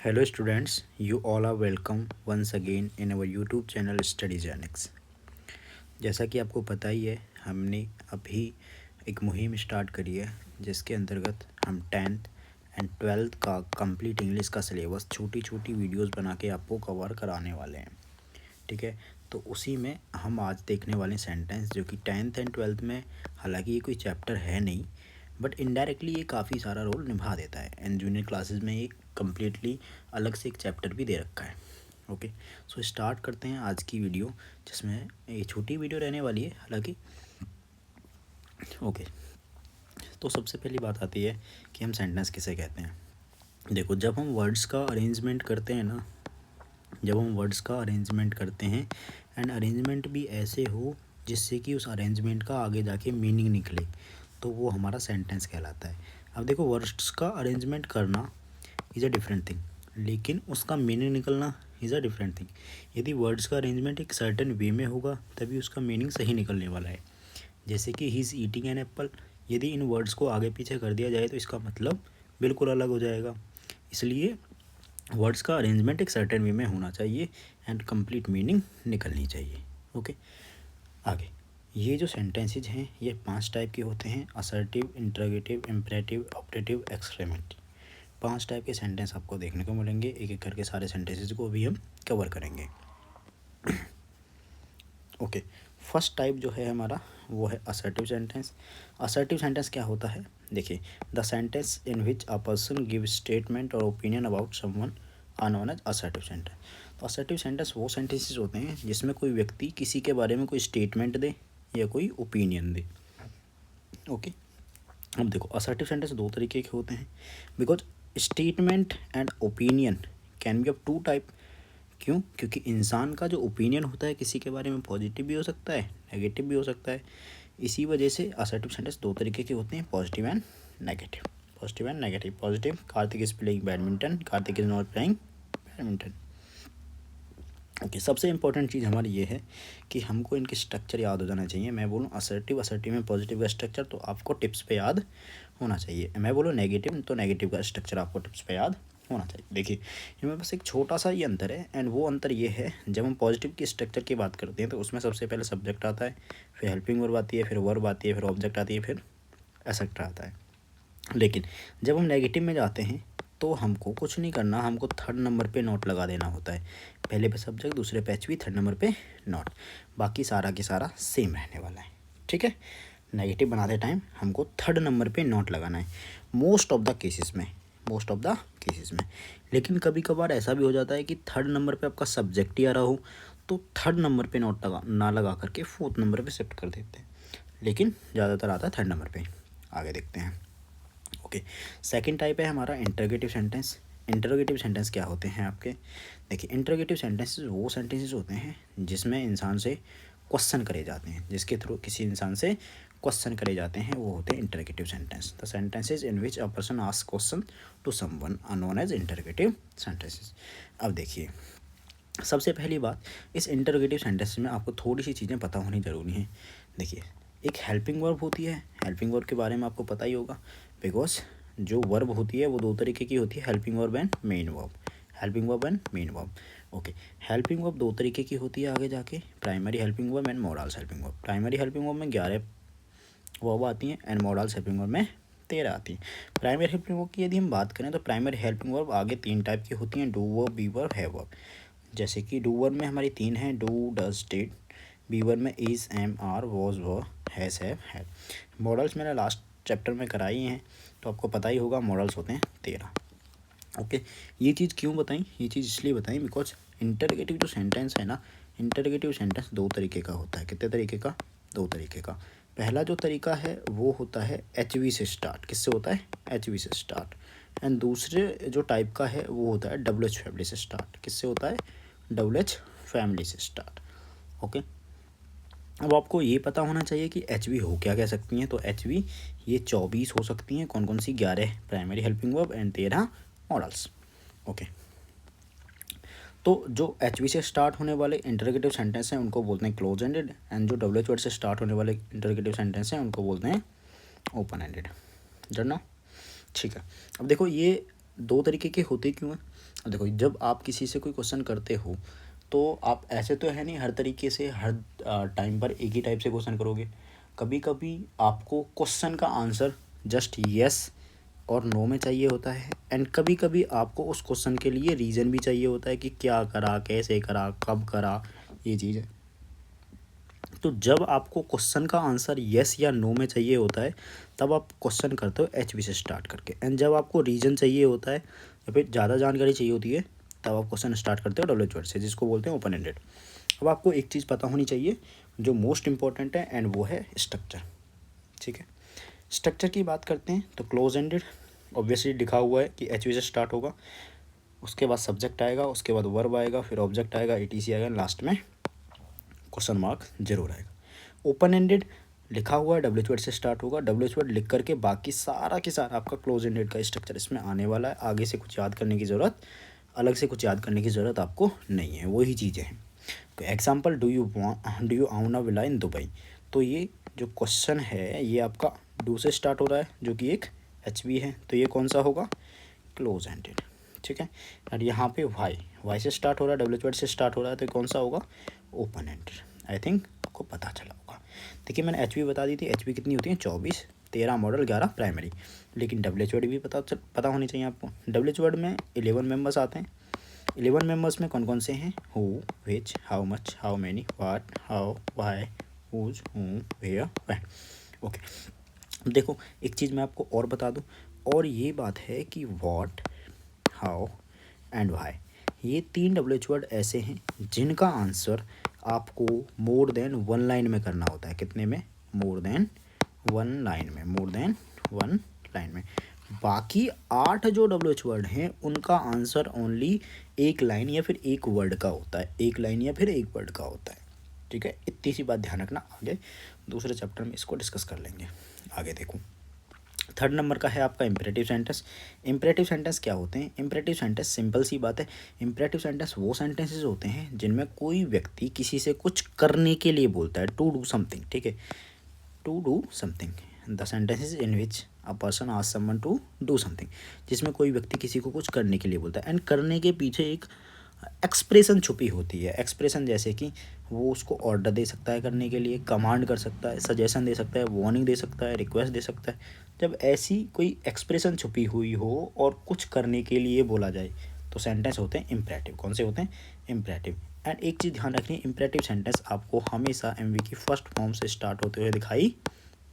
Hello students, you all are welcome once again in our YouTube channel Study Genix। जैसा कि आपको पता ही है, हमने अभी एक मुहिम स्टार्ट करी है जिसके अंतर्गत हम 10th एंड 12th का कंप्लीट इंग्लिश का सिलेबस छोटी छोटी वीडियोस बना के आपको कवर कराने वाले हैं। ठीक है, तो उसी में हम आज देखने वाले सेंटेंस जो कि 10th एंड 12th में, हालांकि ये कोई चैप्टर है नहीं, बट इनडायरेक्टली ये काफ़ी सारा रोल निभा देता है एंड जूनियर क्लासेस में ये कम्प्लीटली अलग से एक चैप्टर भी दे रखा है। ओके, सो स्टार्ट करते हैं आज की वीडियो, जिसमें ये छोटी वीडियो रहने वाली है हालांकि। ओके, तो सबसे पहली बात आती है कि हम सेंटेंस किसे कहते हैं। देखो, जब हम वर्ड्स का अरेंजमेंट करते हैं ना, जब हम वर्ड्स का अरेंजमेंट करते हैं एंड अरेंजमेंट भी ऐसे हो जिससे कि उस अरेंजमेंट का आगे जाके मीनिंग निकले, तो वो हमारा सेंटेंस कहलाता है। अब देखो, वर्ड्स का अरेंजमेंट करना इज़ अ डिफरेंट थिंग, लेकिन उसका मीनिंग निकलना इज़ अ डिफरेंट थिंग। यदि वर्ड्स का अरेंजमेंट एक सर्टेन वे में होगा तभी उसका मीनिंग सही निकलने वाला है। जैसे कि he is eating an apple, यदि इन वर्ड्स को आगे पीछे कर दिया जाए तो इसका मतलब बिल्कुल अलग हो जाएगा। इसलिए वर्ड्स का अरेंजमेंट एक सर्टेन वे में होना चाहिए एंड कंप्लीट मीनिंग निकलनी चाहिए। ओके, आगे ये जो सेंटेंसेज हैं ये 5 टाइप के होते हैं: assertive, interrogative, imperative, optative, exclamative. 5 type के सेंटेंस आपको देखने को मिलेंगे। एक एक करके सारे सेंटेंसेज को भी हम कवर करेंगे। ओके, फर्स्ट टाइप जो है हमारा वो है असर्टिव सेंटेंस। असर्टिव सेंटेंस क्या होता है? देखिए, the sentence in which a person give statement or opinion about someone are known as assertive sentence. तो असर्टिव सेंटेंस वो सेंटेंसेस होते हैं जिसमें कोई व्यक्ति किसी के बारे में कोई स्टेटमेंट दे या कोई ओपिनियन दे। ओके, अब देखो, असर्टिव सेंटेंस दो तरीके के होते हैं, because statement and opinion can be of two type. क्यों? क्योंकि इंसान का जो ओपिनियन होता है किसी के बारे में पॉजिटिव भी हो सकता है, नेगेटिव भी हो सकता है। इसी वजह से असर्टिव सेंटेंस दो तरीके के होते हैं, positive and negative. Positive and negative. Positive, Kartik is playing badminton, Kartik is not playing badminton. Okay, सबसे इंपॉर्टेंट चीज़ हमारी ये है कि हमको इनके स्ट्रक्चर याद हो जाना चाहिए। मैं बोलूँ असर्टिव, असर्टिव में पॉजिटिव का स्ट्रक्चर तो आपको टिप्स पे याद होना चाहिए। मैं बोलूँ नेगेटिव, तो नेगेटिव का स्ट्रक्चर आपको टिप्स पे याद होना चाहिए। देखिए, इनमें बस एक छोटा सा ये अंतर है, एंड वो अंतर ये है, जब हम पॉजिटिव की स्ट्रक्चर की बात करते हैं तो उसमें सबसे पहले सब्जेक्ट आता है, फिर हेल्पिंग वर्ब आती है, फिर वर्ब आती है, फिर ऑब्जेक्ट आती है, फिर एसेक्ट्रा आता है। लेकिन जब हम नेगेटिव में जाते हैं तो हमको कुछ नहीं करना, हमको थर्ड नंबर पे नोट लगा देना होता है। पहले पे सब्जेक्ट, दूसरे पे एचवी, थर्ड नंबर पे नोट। बाकी सारा की सारा सेम रहने वाला है। ठीक है, नेगेटिव बनाते टाइम हमको थर्ड नंबर पे नोट लगाना है मोस्ट ऑफ द केसेस में, मोस्ट ऑफ द केसेस में। लेकिन कभी कभार ऐसा भी हो जाता है कि थर्ड नंबर पे आपका सब्जेक्ट ही आ रहा हो, तो थर्ड नंबर पे नोट लगा करके फोर्थ नंबर पे शिफ्ट कर देते हैं, लेकिन ज़्यादातर आता है थर्ड नंबर पे। आगे देखते हैं। ओके, सेकंड टाइप है हमारा इंटरोगेटिव सेंटेंस। इंटरोगेटिव सेंटेंस क्या होते हैं आपके? देखिए, इंटरोगेटिव सेंटेंसेस वो सेंटेंसेस होते हैं जिसमें इंसान से क्वेश्चन करे जाते हैं, जिसके थ्रू किसी इंसान से क्वेश्चन करे जाते हैं, वो होते हैं interrogative sentence. The sentences in which a person ask question to someone are known as interrogative sentences. अब देखिए, सबसे पहली बात, इस इंटरोगेटिव सेंटेंस में आपको थोड़ी सी चीज़ें पता होनी ज़रूरी हैं। देखिए, एक हेल्पिंग वर्ब होती है, हेल्पिंग वर्ब के बारे में आपको पता ही होगा, बिकॉज जो वर्ब होती है वो दो तरीके की होती है, helping verb and main verb. Helping verb and main verb. Okay, helping verb दो तरीके की होती है आगे जाके, primary helping verb and models helping verb. Primary helping verb में 11 वर्ब आती हैं एंड मॉडल्स हेल्पिंग वर्ब में 13 आती हैं। प्राइमरी हेल्पिंग वर्ब की यदि हम बात करें तो प्राइमरी हेल्पिंग वर्ब आगे 3 टाइप की होती हैं, do verb, be verb, have verb. जैसे कि डू वर्ब में हमारी 3 हैं, do, does, did. Be verb में is, am, are, was, were, has, have, had. Models मैंने लास्ट चैप्टर में कराई हैं, तो आपको पता ही होगा मॉडल्स होते हैं 13। ओके, ये चीज़ क्यों बताई? ये चीज़ इसलिए बताई बिकॉज इंटरगेटिव जो सेंटेंस है ना, इंटरगेटिव सेंटेंस दो तरीके का होता है। कितने तरीके का? दो तरीके का। पहला जो तरीका है वो होता है एच वी से स्टार्ट। किससे होता है? एच वी से स्टार्ट। एंड दूसरे जो टाइप का है वो होता है डब्ल्यू एच फैमिली से स्टार्ट। किससे होता है? डब्ल्यू एच फैमिली से स्टार्ट। ओके, अब आपको ये पता होना चाहिए कि एच वी हो क्या कह सकती हैं। तो एच वी ये 24 हो सकती हैं। कौन कौन सी? 11 primary helping verb and 13 models. Okay, तो जो एच वी से स्टार्ट होने वाले इंटरगेटिव सेंटेंस हैं उनको बोलते हैं क्लोज एंडेड, एंड जो डब्ल्यू एच वर्ड से स्टार्ट होने वाले इंटरगेटिव सेंटेंस हैं उनको बोलते हैं ओपन एंडेड। जानना? ठीक है, अब देखो, ये दो तरीके के होते क्यों हैं? अब देखो, जब आप किसी से कोई क्वेश्चन करते हो तो आप ऐसे तो है नहीं हर तरीके से हर टाइम पर एक ही टाइप से क्वेश्चन करोगे। कभी कभी आपको क्वेश्चन का आंसर जस्ट यस और नो में चाहिए होता है, एंड कभी कभी आपको उस क्वेश्चन के लिए रीज़न भी चाहिए होता है कि क्या करा, कैसे करा, कब करा, ये चीज़ है। तो जब आपको क्वेश्चन का आंसर यस या नो में चाहिए होता है तब आप क्वेश्चन करते हो एच वी से स्टार्ट करके, एंड जब आपको रीज़न चाहिए होता है या फिर ज़्यादा जानकारी चाहिए होती है तब आप क्वेश्चन स्टार्ट करते हो डब्ल्यू एच वर्ड से, जिसको बोलते हैं ओपन एंडेड। अब आपको एक चीज़ पता होनी चाहिए जो मोस्ट इंपॉर्टेंट है, एंड वो है स्ट्रक्चर। ठीक है, स्ट्रक्चर की बात करते हैं तो क्लोज एंडेड ऑब्वियसली लिखा हुआ है कि एच वी से स्टार्ट होगा, उसके बाद सब्जेक्ट आएगा, उसके बाद वर्ब आएगा, फिर ऑब्जेक्ट आएगा, ETC आएगा, लास्ट में क्वेश्चन मार्क जरूर आएगा। ओपन एंडेड लिखा हुआ है डब्ल्यू एच वर्ड से स्टार्ट होगा, डब्ल्यू एच वर्ड लिख करके बाकी सारा के सारा आपका क्लोज एंडेड का स्ट्रक्चर इसमें आने वाला है। आगे से कुछ याद करने की ज़रूरत, अलग से कुछ याद करने की ज़रूरत आपको नहीं है, वही चीज़ें हैं। तो एग्जाम्पल, डू यू आउन अ विला इन दुबई, तो ये जो क्वेश्चन है ये आपका डू से स्टार्ट हो रहा है जो कि एक एच वी है, तो ये कौन सा होगा? Close ended. ठीक है, और यहाँ पे वाई से स्टार्ट हो रहा है, डब्ल्यू एच वर्ड से स्टार्ट हो रहा है, तो कौन सा होगा? Open ended. आई थिंक आपको पता चला होगा। देखिए मैंने एच वी बता दी थी, एच वी कितनी होती है? 24, 13 मॉडल, 11 प्राइमरी। लेकिन डब्ल्यू एच वर्ड भी पता होनी चाहिए आपको। डब्ल्यू एच वर्ड में 11 मेंबर्स आते हैं। 11 मेंबर्स में कौन कौन से हैं? Who, which, how much, how many, what, how, why, whose, whom, where, when. Okay, अब देखो एक चीज़ मैं आपको और बता दूं, और ये बात है कि व्हाट, हाउ एंड व्हाई, ये 3 डब्ल्यू एच वर्ड ऐसे हैं जिनका आंसर आपको मोर देन 1 लाइन में करना होता है। कितने में? मोर देन 1 लाइन में, मोर देन 1 लाइन में। बाकी 8 जो डब्ल्यू एच वर्ड हैं उनका आंसर ओनली 1 लाइन या फिर 1 वर्ड का होता है, 1 लाइन या फिर 1 वर्ड का होता है। ठीक है, इतनी सी बात ध्यान रखना, आगे दूसरे चैप्टर में इसको डिस्कस कर लेंगे। आगे देखो, थर्ड नंबर का है आपका इम्परेटिव सेंटेंस। इम्परेटिव सेंटेंस क्या होते हैं? इम्परेटिव सेंटेंस सिंपल सी बात है, इम्परेटिव सेंटेंस वो सेंटेंसेस होते हैं जिनमें कोई व्यक्ति किसी से कुछ करने के लिए बोलता है, टू डू समथिंग। ठीक है, to do something, the sentences in which a person asks someone to do something, जिसमें कोई व्यक्ति किसी को कुछ करने के लिए बोलता है, एंड करने के पीछे एक एक्सप्रेशन छुपी होती है। एक्सप्रेशन जैसे कि वो उसको ऑर्डर दे सकता है करने के लिए, कमांड कर सकता है, सजेशन दे सकता है, वार्निंग दे सकता है, रिक्वेस्ट दे सकता है। जब ऐसी कोई एक्सप्रेशन छुपी हुई हो और कुछ करने के लिए बोला जाए तो सेंटेंस होते हैं इम्परेटिव। कौन से होते हैं? इम्परेटिव। एंड एक चीज़ ध्यान रखनी, इम्परेटिव सेंटेंस आपको हमेशा एमवी की फर्स्ट फॉर्म से स्टार्ट होते हुए दिखाई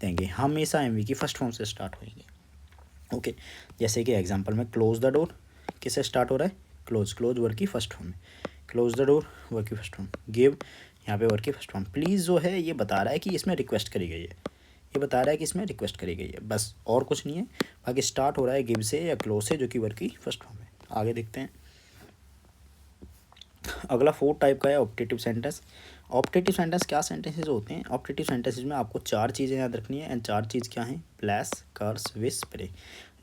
देंगे, हमेशा एमवी की फर्स्ट फॉर्म से स्टार्ट होंगे। ओके, जैसे कि एग्जांपल में क्लोज द डोर किससे स्टार्ट हो रहा है? क्लोज, क्लोज वर्ड की फर्स्ट फॉर्म है। क्लोज द डोर वर्ड की फर्स्ट फॉर्म। गिव यहाँ पे वर्ड की फर्स्ट फॉर्म। प्लीज़ जो है ये बता रहा है कि इसमें रिक्वेस्ट करी गई है, ये बता रहा है कि इसमें रिक्वेस्ट करी गई है, बस और कुछ नहीं है। बाकी स्टार्ट हो रहा है गिव से या क्लोज से, जो कि वर्ड की फर्स्ट फॉर्म है। आगे देखते हैं, अगला 4 टाइप का है ऑप्टेटिव सेंटेंस। ऑप्टेटिव सेंटेंस क्या सेंटेंसेस होते हैं? ऑप्टेटिव सेंटेंसेस में आपको 4 चीज़ें याद रखनी है, एंड 4 चीज़ क्या हैं? ब्लेस, कर्स, विश, प्रे।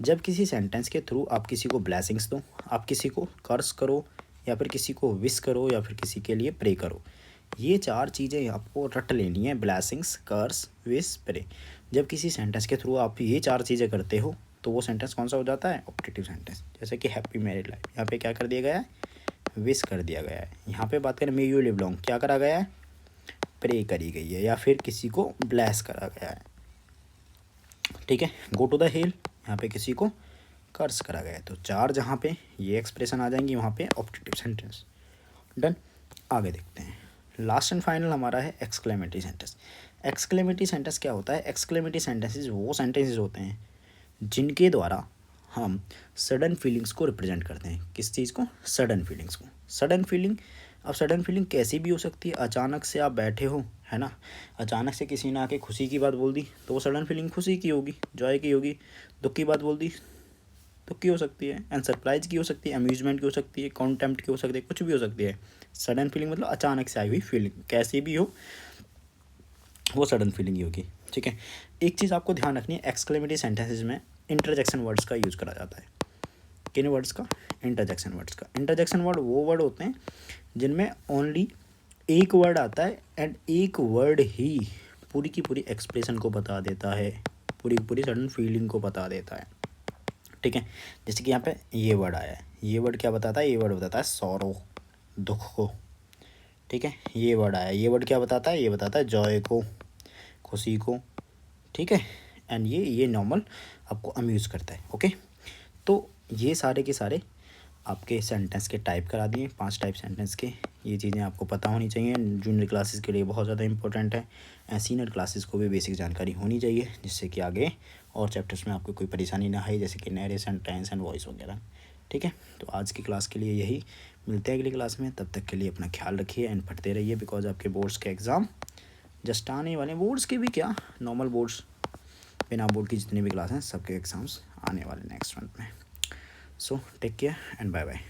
जब किसी सेंटेंस के थ्रू आप किसी को ब्लेसिंग्स दो, आप किसी को कर्स करो, या फिर किसी को विश करो, या फिर किसी के लिए प्रे करो, ये 4 चीज़ें आपको रट लेनी है, ब्लेसिंग्स, कर्स, विश, प्रे। जब किसी सेंटेंस के थ्रू आप ये 4 चीज़ें करते हो तो वो सेंटेंस कौन सा हो जाता है? Optative sentence. जैसे कि हैप्पी मैरिड लाइफ, यहाँ पे क्या कर दिया गया है? विश कर दिया गया है। यहाँ पे बात करें मे यू लिव लॉन्ग, क्या करा गया है? प्रे करी गई है, या फिर किसी को ब्लेस करा गया है। ठीक है, गो टू द हिल, यहाँ पे किसी को कर्स करा गया है। तो 4 जहाँ पे ये एक्सप्रेशन आ जाएंगी वहाँ पे ऑप्टेटिव सेंटेंस। डन, आगे देखते हैं। लास्ट एंड फाइनल हमारा है एक्सक्लेमेटरी सेंटेंस। एक्सक्लेमेटरी सेंटेंस क्या होता है? एक्सक्लेमेटरी सेंटेंसेस वो सेंटेंसेस होते हैं जिनके द्वारा हम सडन फीलिंग्स को रिप्रेजेंट करते हैं। किस चीज़ को? सडन फीलिंग्स को। सडन फीलिंग, अब सडन फीलिंग कैसी भी हो सकती है। अचानक से आप बैठे हो, है ना, अचानक से किसी ने आके खुशी की बात बोल दी तो वो सडन फीलिंग खुशी की होगी, जॉय की होगी। दुख की बात बोल दी, दुख की हो सकती है, एंड सरप्राइज की हो सकती है, अम्यूजमेंट की हो सकती है, कॉन्टेम्प्ट की हो सकती है, कुछ भी हो सकती है। सडन फीलिंग मतलब अचानक से आई हुई फीलिंग, कैसी भी हो वो सडन फीलिंग ही होगी। ठीक है, एक चीज़ आपको ध्यान रखनी है, एक्सक्लेमेटरी सेंटेंसेस में इंटरजेक्शन वर्ड्स का यूज़ करा जाता है। किन वर्ड्स का? इंटरजेक्शन वर्ड्स का। इंटरजेक्शन वर्ड वो वर्ड होते हैं जिनमें ओनली एक वर्ड आता है, एंड एक वर्ड ही पूरी की पूरी एक्सप्रेशन को बता देता है, पूरी की पूरी सडन फीलिंग को बता देता है। ठीक है। जैसे कि यहाँ पे ये वर्ड आया है, ये वर्ड क्या बताता है, ये वर्ड बताता है सॉरो, दुख को। ठीक है, ये वर्ड आया, ये वर्ड क्या बताता है, ये बताता है जॉय को, खुशी को। ठीक है, एंड ये नॉर्मल आपको अम्यूज़ करता है। ओके, तो ये सारे के सारे आपके सेंटेंस के टाइप करा दिए, 5 टाइप सेंटेंस के। ये चीज़ें आपको पता होनी चाहिए, जूनियर क्लासेस के लिए बहुत ज़्यादा इंपॉर्टेंट है, एंड सीनियर क्लासेस को भी बेसिक जानकारी होनी चाहिए, जिससे कि आगे और चैप्टर्स में आपको कोई परेशानी ना आए, जैसे कि नरेशन, टेंस एंड वॉइस वगैरह। ठीक है, तो आज की क्लास के लिए यही, मिलते हैं अगली क्लास में। तब तक के लिए अपना ख्याल रखिए एंड पढ़ते रहिए, बिकॉज आपके बोर्ड्स के एग्ज़ाम जस्ट आने वाले हैं। बोर्ड्स के भी क्या, नॉर्मल बोर्ड्स, बिना बोर्ड की जितनी भी क्लास हैं सबके एग्ज़ाम्स आने वाले नेक्स्ट मंथ में। So take care and bye bye.